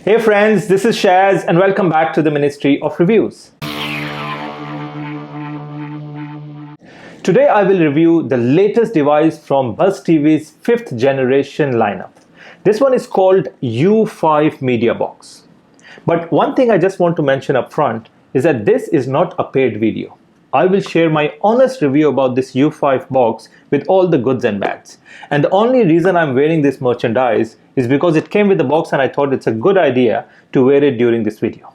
Hey friends, this is Shaz and welcome back to the Ministry of Reviews. Today I will review the latest device from BuzzTV's 5th generation lineup. This one is called U5 Media Box. But one thing I just want to mention up front is that this is not a paid video. I will share my honest review about this U5 box with all the goods and bads. And the only reason I'm wearing this merchandise is because it came with the box and I thought it's a good idea to wear it during this video.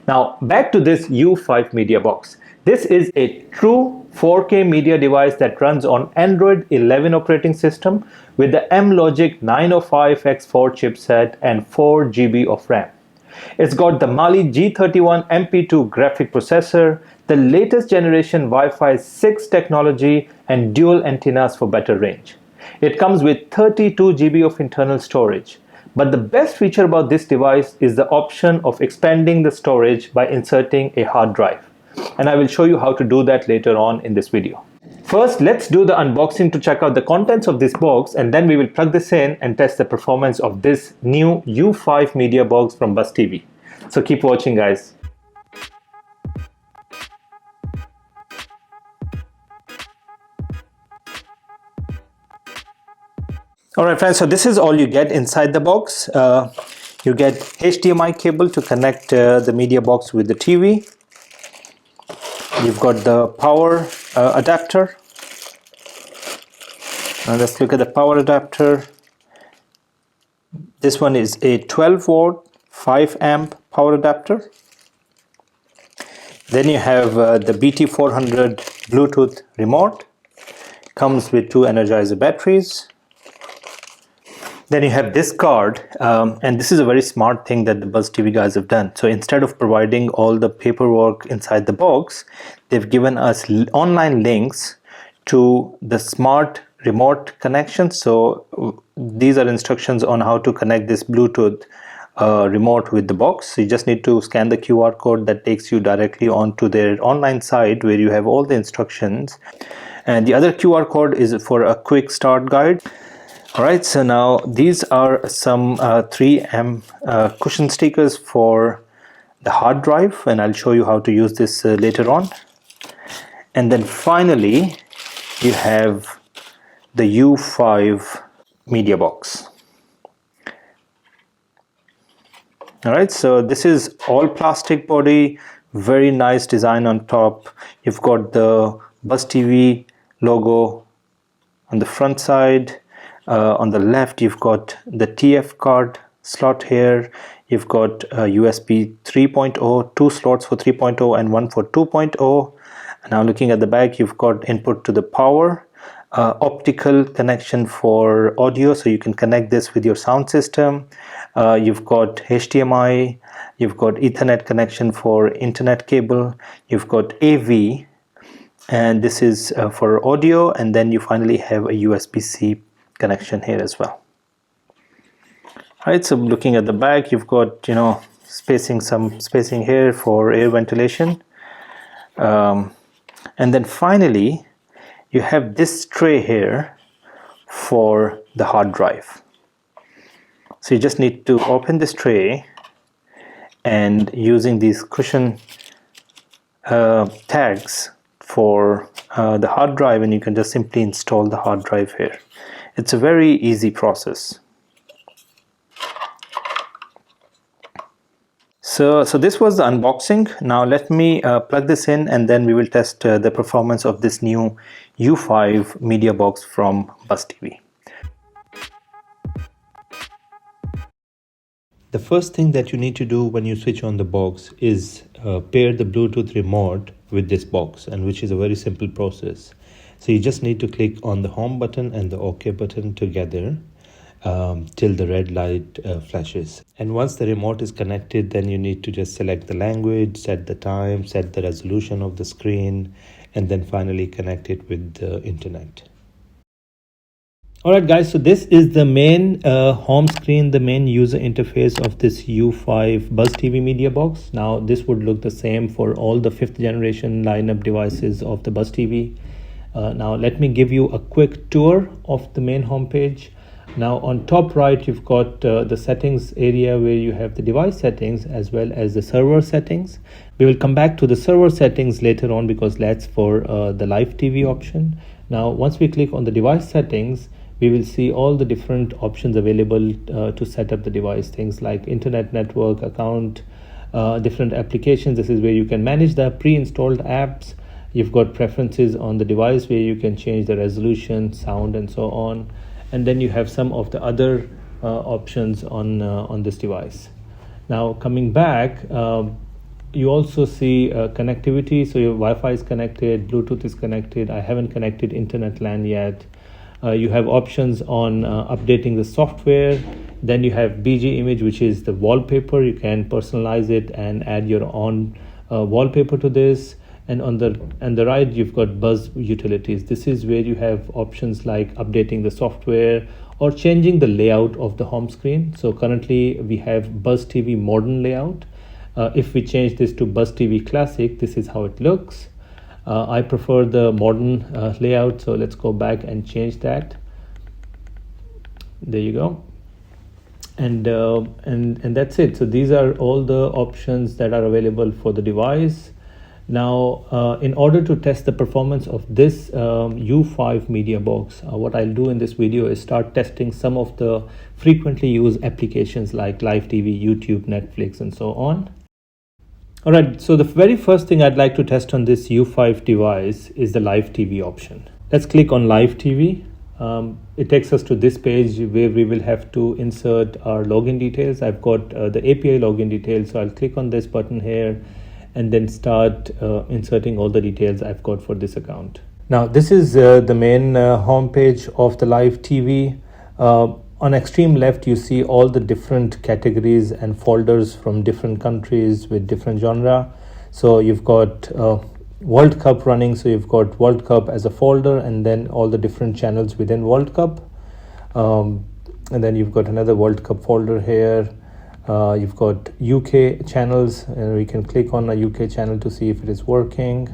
Now back to this U5 media box. This is a true 4K media device that runs on Android 11 operating system with the M-Logic 905X4 chipset and 4 GB of RAM. It's got the Mali G31 MP2 graphic processor, the latest generation Wi-Fi 6 technology and dual antennas for better range. It comes with 32 GB of internal storage. But the best feature about this device is the option of expanding the storage by inserting a hard drive. And I will show you how to do that later on in this video. First, let's do the unboxing to check out the contents of this box, and then we will plug this in and test the performance of this new U5 media box from BuzzTV. So keep watching, guys. Alright friends, so this is all you get inside the box. You get HDMI cable to connect the media box with the TV. You've got the power adapter. Now let's look at the power adapter. This one is a 12 watt 5 amp power adapter. Then you have the BT400 Bluetooth remote. Comes with 2 Energizer batteries. Then you have this card, and this is a very smart thing that the BuzzTV guys have done. So instead of providing all the paperwork inside the box, they've given us online links to the smart remote connection. So these are instructions on how to connect this Bluetooth remote with the box. So you just need to scan the QR code that takes you directly onto their online site where you have all the instructions. And the other QR code is for a quick start guide. Alright, so now these are some 3M cushion stickers for the hard drive, and I'll show you how to use this later on. And then finally, you have the U5 media box. Alright, so this is all plastic body, very nice design on top. You've got the BuzzTV logo on the front side. On the left, you've got the TF card slot here. You've got USB 3.0, 2 slots for 3.0 and 1 for 2.0. Now looking at the back, you've got input to the power, optical connection for audio, so you can connect this with your sound system. You've got HDMI, you've got Ethernet connection for internet cable, you've got AV, and this is for audio, and then you finally have a USB-C connection here as well. Alright, so looking at the back, you've got some spacing here for air ventilation, and then finally you have this tray here for the hard drive. So you just need to open this tray, and using these cushion tags for the hard drive, and you can just simply install the hard drive here. It's a very easy process. So this was the unboxing. Now let me plug this in, and then we will test the performance of this new U5 media box from BuzzTV. The first thing that you need to do when you switch on the box is pair the Bluetooth remote with this box, and which is a very simple process. So you just need to click on the home button and the OK button together till the red light flashes. And once the remote is connected, then you need to just select the language, set the time, set the resolution of the screen, and then finally connect it with the internet. Alright guys, so this is the main home screen, the main user interface of this U5 BuzzTV media box. Now this would look the same for all the 5th generation lineup devices of the BuzzTV. Now let me give you a quick tour of the main homepage. Now on top right, you've got the settings area where you have the device settings as well as the server settings. We will come back to the server settings later on because that's for the live TV option. Now, once we click on the device settings, we will see all the different options available to set up the device, things like internet network, account, different applications. This is where you can manage the pre-installed apps. You've got preferences on the device where you can change the resolution, sound, and so on. And then you have some of the other options on this device. Now coming back, you also see connectivity. So your Wi-Fi is connected, Bluetooth is connected. I haven't connected internet LAN yet. You have options on updating the software. Then you have BG image, which is the wallpaper. You can personalize it and add your own wallpaper to this. And on the right, you've got Buzz utilities. This is where you have options like updating the software or changing the layout of the home screen. So currently we have BuzzTV modern layout. If we change this to BuzzTV classic, this is how it looks. I prefer the modern layout, so let's go back and change that. There you go. And that's it. So these are all the options that are available for the device. Now, in order to test the performance of this U5 media box, what I'll do in this video is start testing some of the frequently used applications like live TV, YouTube, Netflix, and so on. All right, so the very first thing I'd like to test on this U5 device is the live TV option. Let's click on live TV. It takes us to this page where we will have to insert our login details. I've got the API login details, so I'll click on this button here and then start inserting all the details I've got for this account. Now, this is the main homepage of the live TV. On extreme left, you see all the different categories and folders from different countries with different genre. So you've got World Cup running, so you've got World Cup as a folder and then all the different channels within World Cup. And then you've got another World Cup folder here. You've got UK channels, and we can click on a UK channel to see if it is working.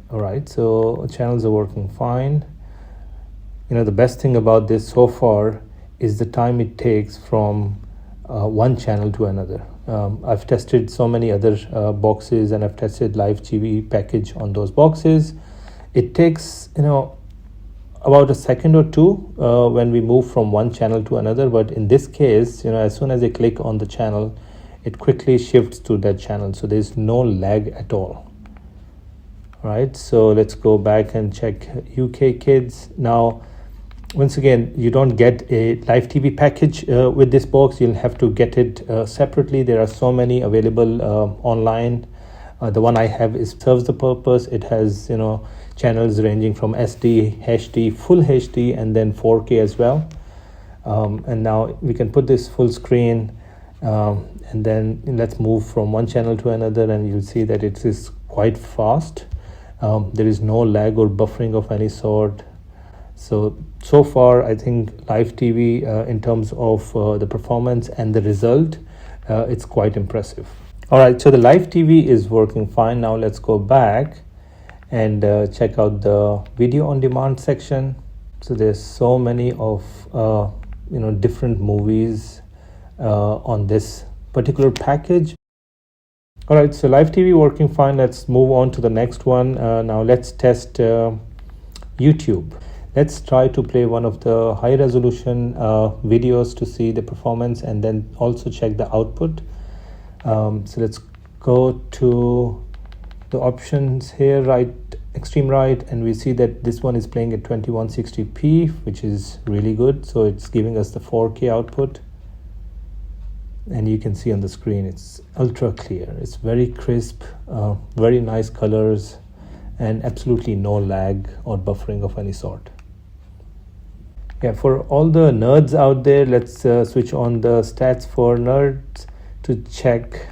All right, so channels are working fine. You know, the best thing about this so far is the time it takes from one channel to another. I've tested so many other boxes, and I've tested live TV package on those boxes. It takes, about a second or two when we move from one channel to another, but in this case, as soon as I click on the channel, it quickly shifts to that channel, so there's no lag at all. Right, so let's go back and check UK Kids. Now, once again, you don't get a live TV package with this box. You'll have to get it separately. There are so many available online. The one I have serves the purpose. It has channels ranging from SD, HD, full HD, and then 4K as well. And now we can put this full screen, and then let's move from one channel to another, and you'll see that it is quite fast. There is no lag or buffering of any sort. So far, I think live TV, in terms of the performance and the result, it's quite impressive. All right, so the live TV is working fine. Now let's go back and check out the video on demand section. So there's so many of different movies on this particular package. All right, so live TV working fine. Let's move on to the next one. Now let's test YouTube. Let's try to play one of the high resolution videos to see the performance and then also check the output. So let's go to the options here, extreme right, and we see that this one is playing at 2160p, which is really good. So it's giving us the 4K output. And you can see on the screen it's ultra clear. It's very crisp, very nice colors, and absolutely no lag or buffering of any sort. Yeah, for all the nerds out there, let's switch on the stats for nerds to check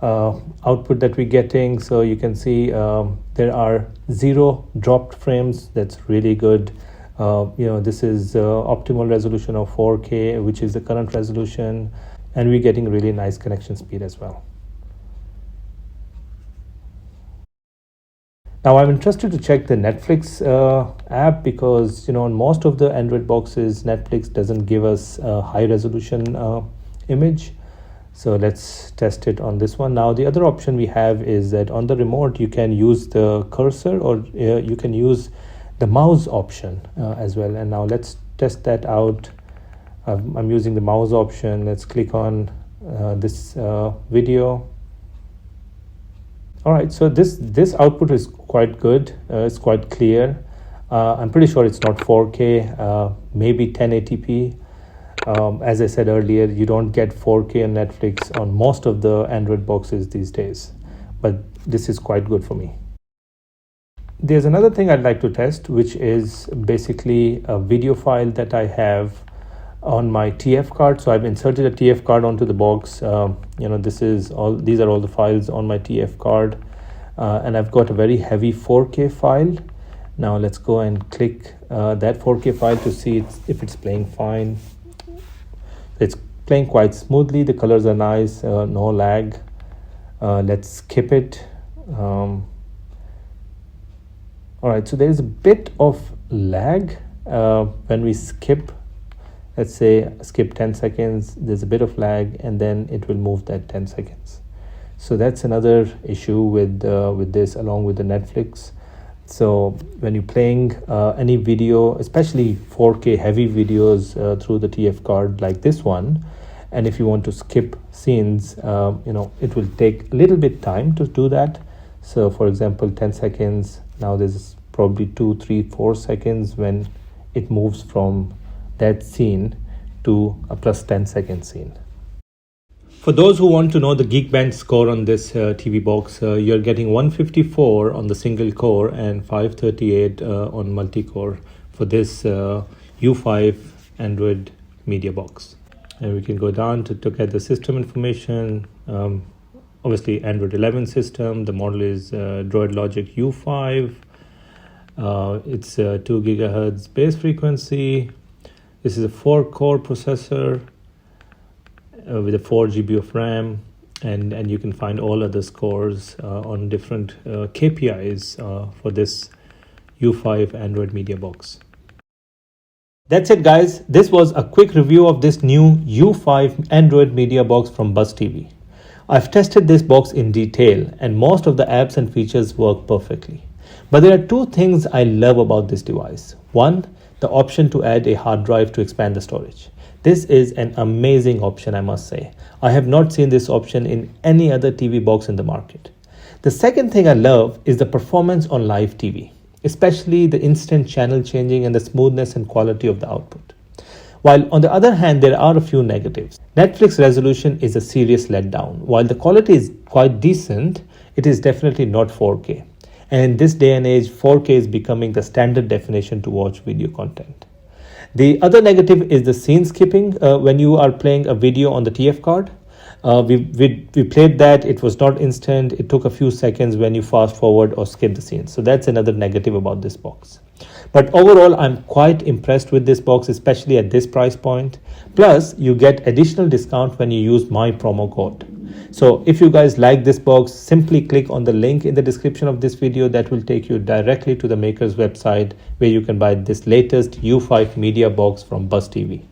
output that we're getting. So you can see there are 0 dropped frames. That's really good. This is optimal resolution of 4K, which is the current resolution. And we're getting really nice connection speed as well. Now I'm interested to check the Netflix app because on most of the Android boxes, Netflix doesn't give us a high resolution image. So let's test it on this one. Now the other option we have is that on the remote you can use the cursor, or you can use the mouse option as well. And now let's test that out. I'm using the mouse option. Let's click on this video. All right, so this output is quite good. It's quite clear. I'm pretty sure it's not 4K, maybe 1080p. As I said earlier, you don't get 4K on Netflix on most of the Android boxes these days, but this is quite good for me. There's another thing I'd like to test, which is basically a video file that I have on my TF card. So I've inserted a TF card onto the box. These are all the files on my TF card, and I've got a very heavy 4K file. Now let's go and click that 4K file to see if it's playing fine. It's playing quite smoothly. The colors are nice, no lag. Let's skip it. All right, so there is a bit of lag when we skip. Let's say skip 10 seconds, there's a bit of lag, and then it will move that 10 seconds. So that's another issue with this, along with the Netflix. So when you're playing any video, especially 4K heavy videos through the TF card like this one, and if you want to skip scenes, it will take a little bit time to do that. So for example, 10 seconds, now there's probably 2, 3, 4 seconds when it moves from that scene to a plus 10 second scene. For those who want to know the Geekbench score on this TV box, you're getting 154 on the single core and 538 on multi-core for this U5 Android media box. And we can go down to look at the system information. Obviously Android 11 system, the model is Droid Logic U5. It's 2 gigahertz base frequency. This is a 4-core processor with a 4 GB of RAM, and you can find all other scores on different KPIs for this U5 Android media box. That's it, guys. This was a quick review of this new U5 Android media box from BuzzTV. I've tested this box in detail, and most of the apps and features work perfectly. But there are two things I love about this device. One, the option to add a hard drive to expand the storage. This is an amazing option, I must say. I have not seen this option in any other TV box in the market. The second thing I love is the performance on live TV, especially the instant channel changing and the smoothness and quality of the output. While on the other hand, there are a few negatives. Netflix resolution is a serious letdown. While the quality is quite decent, it is definitely not 4K. And in this day and age, 4K is becoming the standard definition to watch video content. The other negative is the scene skipping when you are playing a video on the TF card. We played that, it was not instant, it took a few seconds when you fast forward or skip the scene. So that's another negative about this box. But overall, I'm quite impressed with this box, especially at this price point. Plus, you get additional discount when you use my promo code. So if you guys like this box, simply click on the link in the description of this video that will take you directly to the maker's website where you can buy this latest U5 media box from BuzzTV.